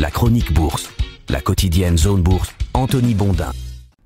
La chronique bourse, la quotidienne Zone Bourse, Anthony Bondin.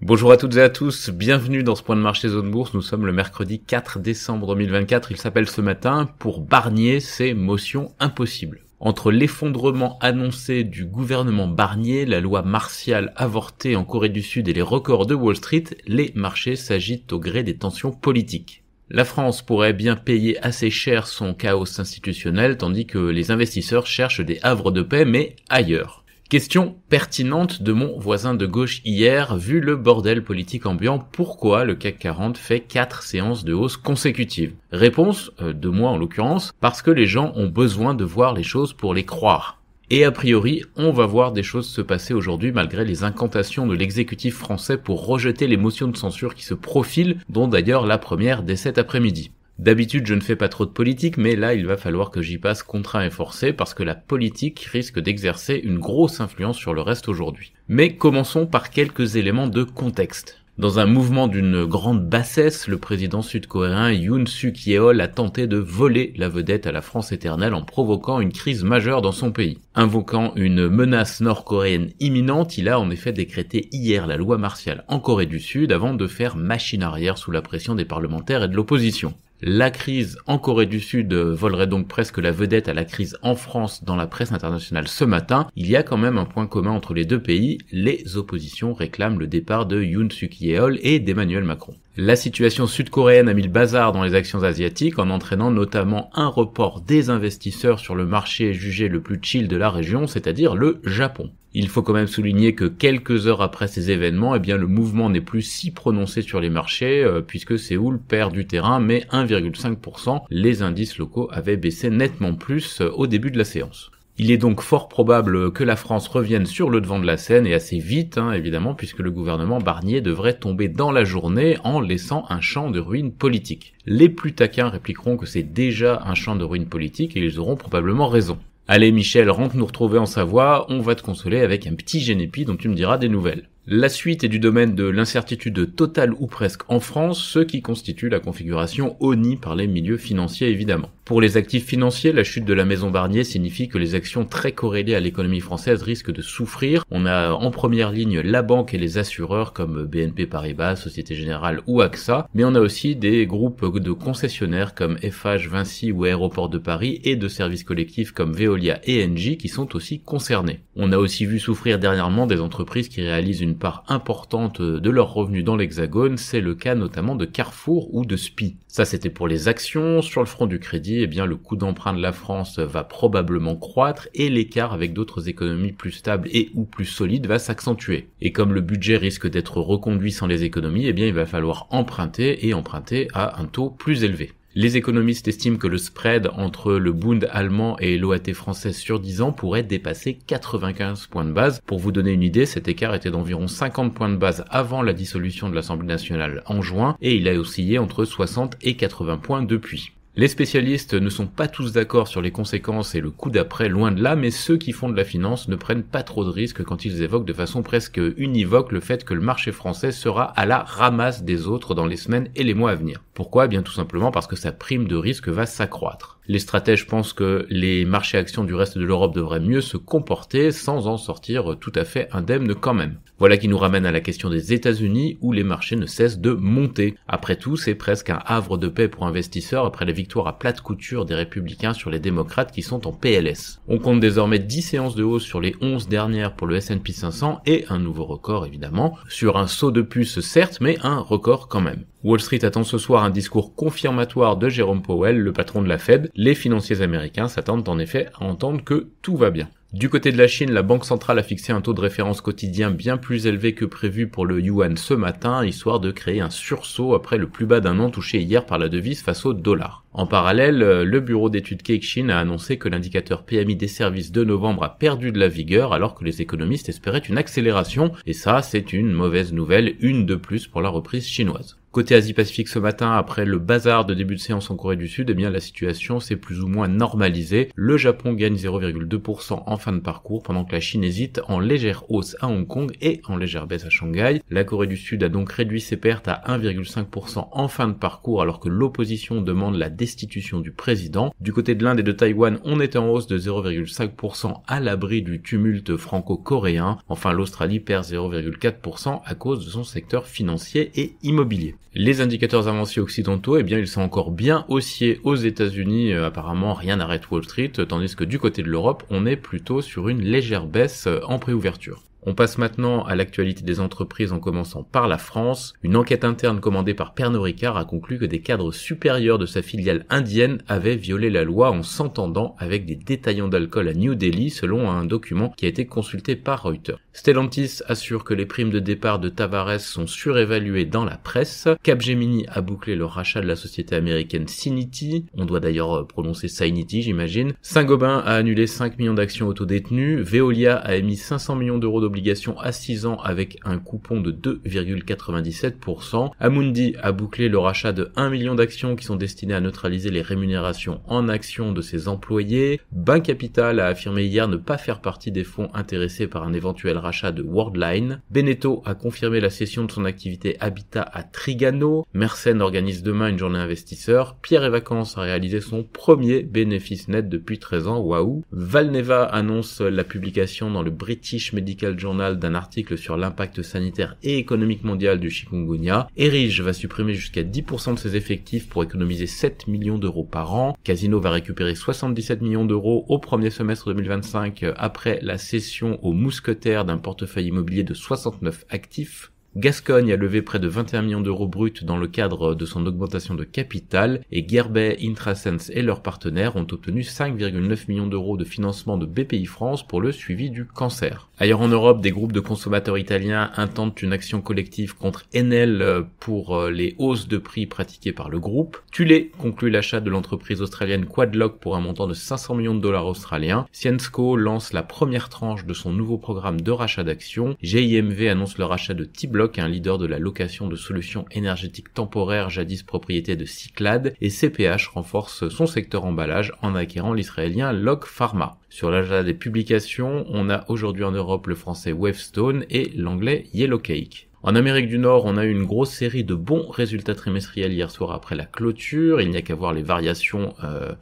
Bonjour à toutes et à tous, bienvenue dans ce point de marché Zone Bourse. Nous sommes le mercredi 4 décembre 2024. Il s'appelle ce matin « Pour Barnier, c'est motion impossible ». Entre l'effondrement annoncé du gouvernement Barnier, la loi martiale avortée en Corée du Sud et les records de Wall Street, les marchés s'agitent au gré des tensions politiques. La France pourrait bien payer assez cher son chaos institutionnel, tandis que les investisseurs cherchent des havres de paix, mais ailleurs. Question pertinente de mon voisin de gauche hier, vu le bordel politique ambiant, pourquoi le CAC 40 fait 4 séances de hausse consécutives? Réponse, de moi en l'occurrence, parce que les gens ont besoin de voir les choses pour les croire. Et a priori, on va voir des choses se passer aujourd'hui malgré les incantations de l'exécutif français pour rejeter les motions de censure qui se profilent, dont d'ailleurs la première dès cet après-midi. D'habitude, je ne fais pas trop de politique, mais là, il va falloir que j'y passe contraint et forcé parce que la politique risque d'exercer une grosse influence sur le reste aujourd'hui. Mais commençons par quelques éléments de contexte. Dans un mouvement d'une grande bassesse, le président sud-coréen Yoon Suk-yeol a tenté de voler la vedette à la France éternelle en provoquant une crise majeure dans son pays. Invoquant une menace nord-coréenne imminente, il a en effet décrété hier la loi martiale en Corée du Sud avant de faire machine arrière sous la pression des parlementaires et de l'opposition. La crise en Corée du Sud volerait donc presque la vedette à la crise en France dans la presse internationale ce matin. Il y a quand même un point commun entre les deux pays, les oppositions réclament le départ de Yoon Suk-yeol et d'Emmanuel Macron. La situation sud-coréenne a mis le bazar dans les actions asiatiques en entraînant notamment un report des investisseurs sur le marché jugé le plus chill de la région, c'est-à-dire le Japon. Il faut quand même souligner que quelques heures après ces événements, le mouvement n'est plus si prononcé sur les marchés puisque Séoul perd du terrain, mais 1,5%. Les indices locaux avaient baissé nettement plus au début de la séance. Il est donc fort probable que la France revienne sur le devant de la scène et assez vite, évidemment, puisque le gouvernement Barnier devrait tomber dans la journée en laissant un champ de ruines politique. Les plus taquins répliqueront que c'est déjà un champ de ruines politique et ils auront probablement raison. Allez Michel, rentre nous retrouver en Savoie, on va te consoler avec un petit génépi dont tu me diras des nouvelles. La suite est du domaine de l'incertitude totale ou presque en France, ce qui constitue la configuration honnie par les milieux financiers évidemment. Pour les actifs financiers, la chute de la maison Barnier signifie que les actions très corrélées à l'économie française risquent de souffrir. On a en première ligne la banque et les assureurs comme BNP Paribas, Société Générale ou AXA, mais on a aussi des groupes de concessionnaires comme FH, Vinci ou Aéroports de Paris et de services collectifs comme Veolia et Engie qui sont aussi concernés. On a aussi vu souffrir dernièrement des entreprises qui réalisent une part importante de leurs revenus dans l'Hexagone, c'est le cas notamment de Carrefour ou de SPI. Ça c'était pour les actions. Sur le front du crédit, le coût d'emprunt de la France va probablement croître et l'écart avec d'autres économies plus stables et ou plus solides va s'accentuer. Et comme le budget risque d'être reconduit sans les économies, il va falloir emprunter et emprunter à un taux plus élevé. Les économistes estiment que le spread entre le Bund allemand et l'OAT française sur 10 ans pourrait dépasser 95 points de base. Pour vous donner une idée, cet écart était d'environ 50 points de base avant la dissolution de l'Assemblée nationale en juin et il a oscillé entre 60 et 80 points depuis. Les spécialistes ne sont pas tous d'accord sur les conséquences et le coup d'après, loin de là, mais ceux qui font de la finance ne prennent pas trop de risques quand ils évoquent de façon presque univoque le fait que le marché français sera à la ramasse des autres dans les semaines et les mois à venir. Pourquoi ? Tout simplement parce que sa prime de risque va s'accroître. Les stratèges pensent que les marchés actions du reste de l'Europe devraient mieux se comporter sans en sortir tout à fait indemnes quand même. Voilà qui nous ramène à la question des États-Unis où les marchés ne cessent de monter. Après tout, c'est presque un havre de paix pour investisseurs après la victoire à plate couture des républicains sur les démocrates qui sont en PLS. On compte désormais 10 séances de hausse sur les 11 dernières pour le S&P 500 et un nouveau record évidemment, sur un saut de puce certes, mais un record quand même. Wall Street attend ce soir un discours confirmatoire de Jérôme Powell, le patron de la Fed. Les financiers américains s'attendent en effet à entendre que tout va bien. Du côté de la Chine, la Banque centrale a fixé un taux de référence quotidien bien plus élevé que prévu pour le yuan ce matin, histoire de créer un sursaut après le plus bas d'un an touché hier par la devise face au dollar. En parallèle, le bureau d'études Caixin a annoncé que l'indicateur PMI des services de novembre a perdu de la vigueur alors que les économistes espéraient une accélération, et ça c'est une mauvaise nouvelle, une de plus pour la reprise chinoise. Côté Asie-Pacifique ce matin, après le bazar de début de séance en Corée du Sud, eh bien la situation s'est plus ou moins normalisée. Le Japon gagne 0,2% en fin de parcours, pendant que la Chine hésite en légère hausse à Hong Kong et en légère baisse à Shanghai. La Corée du Sud a donc réduit ses pertes à 1,5% en fin de parcours, alors que l'opposition demande la destitution du président. Du côté de l'Inde et de Taïwan, on était en hausse de 0,5% à l'abri du tumulte franco-coréen. Enfin, l'Australie perd 0,4% à cause de son secteur financier et immobilier. Les indicateurs avanciés occidentaux, eh bien, ils sont encore bien haussiers aux États-Unis. Apparemment, rien n'arrête Wall Street, tandis que du côté de l'Europe, on est plutôt sur une légère baisse en préouverture. On passe maintenant à l'actualité des entreprises en commençant par la France. Une enquête interne commandée par Pernod Ricard a conclu que des cadres supérieurs de sa filiale indienne avaient violé la loi en s'entendant avec des détaillants d'alcool à New Delhi, selon un document qui a été consulté par Reuters. Stellantis assure que les primes de départ de Tavares sont surévaluées dans la presse. Capgemini a bouclé le rachat de la société américaine Cinity. On doit d'ailleurs prononcer Cinity, j'imagine. Saint-Gobain a annulé 5 millions d'actions autodétenues. Veolia a émis 500 millions d'euros d'obligations à 6 ans avec un coupon de 2,97%. Amundi a bouclé le rachat de 1 million d'actions qui sont destinées à neutraliser les rémunérations en actions de ses employés. Bain Capital a affirmé hier ne pas faire partie des fonds intéressés par un éventuel rachat de Worldline. Beneteau a confirmé la cession de son activité Habitat à Trigano. Mersenne organise demain une journée investisseur. Pierre et Vacances a réalisé son premier bénéfice net depuis 13 ans. Waouh. Valneva annonce la publication dans le British Medical Journal d'un article sur l'impact sanitaire et économique mondial du chikungunya. Erige va supprimer jusqu'à 10% de ses effectifs pour économiser 7 millions d'euros par an. Casino va récupérer 77 millions d'euros au premier semestre 2025 après la cession aux mousquetaires d'un portefeuille immobilier de 69 actifs. Gascogne a levé près de 21 millions d'euros bruts dans le cadre de son augmentation de capital et Guerbet, Intrasense et leurs partenaires ont obtenu 5,9 millions d'euros de financement de BPI France pour le suivi du cancer. Ailleurs en Europe, des groupes de consommateurs italiens intentent une action collective contre Enel pour les hausses de prix pratiquées par le groupe. Thulé conclut l'achat de l'entreprise australienne Quadlock pour un montant de 500 millions de dollars australiens. Syensqo lance la première tranche de son nouveau programme de rachat d'actions. GIMV annonce le rachat de T-Block, un leader de la location de solutions énergétiques temporaires jadis propriété de Cyclades, et CPH renforce son secteur emballage en acquérant l'israélien Log Pharma. Sur l'agenda des publications, on a aujourd'hui en Europe le français Wavestone et l'anglais Yellowcake. En Amérique du Nord, on a eu une grosse série de bons résultats trimestriels hier soir après la clôture. Il n'y a qu'à voir les variations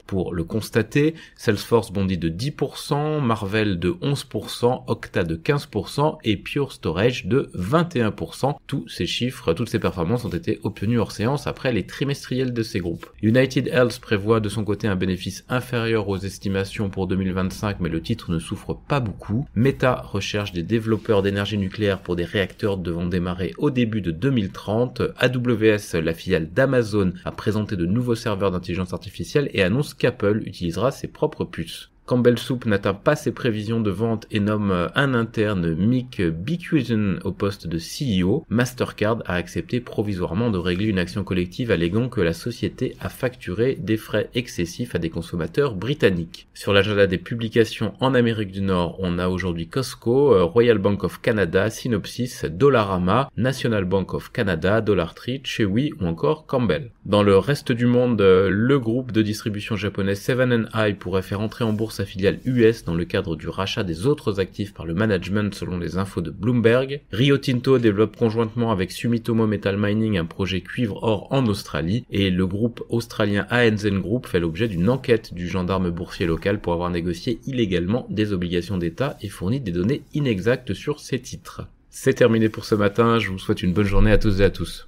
pour le constater. Salesforce bondit de 10%, Marvell de 11%, Okta de 15% et Pure Storage de 21%. Tous ces chiffres, toutes ces performances ont été obtenues hors séance après les trimestriels de ces groupes. United Health prévoit de son côté un bénéfice inférieur aux estimations pour 2025, mais le titre ne souffre pas beaucoup. Meta recherche des développeurs d'énergie nucléaire pour des réacteurs devant démarrer au début de 2030. AWS, la filiale d'Amazon, a présenté de nouveaux serveurs d'intelligence artificielle et annonce qu'Apple utilisera ses propres puces. Campbell Soup n'atteint pas ses prévisions de vente et nomme un interne, Mick Beekhuizen, au poste de CEO. Mastercard a accepté provisoirement de régler une action collective alléguant que la société a facturé des frais excessifs à des consommateurs britanniques. Sur l'agenda des publications en Amérique du Nord, on a aujourd'hui Costco, Royal Bank of Canada, Synopsys, Dollarama, National Bank of Canada, Dollar Tree, Chewy ou encore Campbell. Dans le reste du monde, le groupe de distribution japonais Seven & I pourrait faire entrer en bourse sa filiale US dans le cadre du rachat des autres actifs par le management selon les infos de Bloomberg. Rio Tinto développe conjointement avec Sumitomo Metal Mining un projet cuivre-or en Australie et le groupe australien ANZ Group fait l'objet d'une enquête du gendarme boursier local pour avoir négocié illégalement des obligations d'État et fourni des données inexactes sur ces titres. C'est terminé pour ce matin, je vous souhaite une bonne journée à tous et à tous.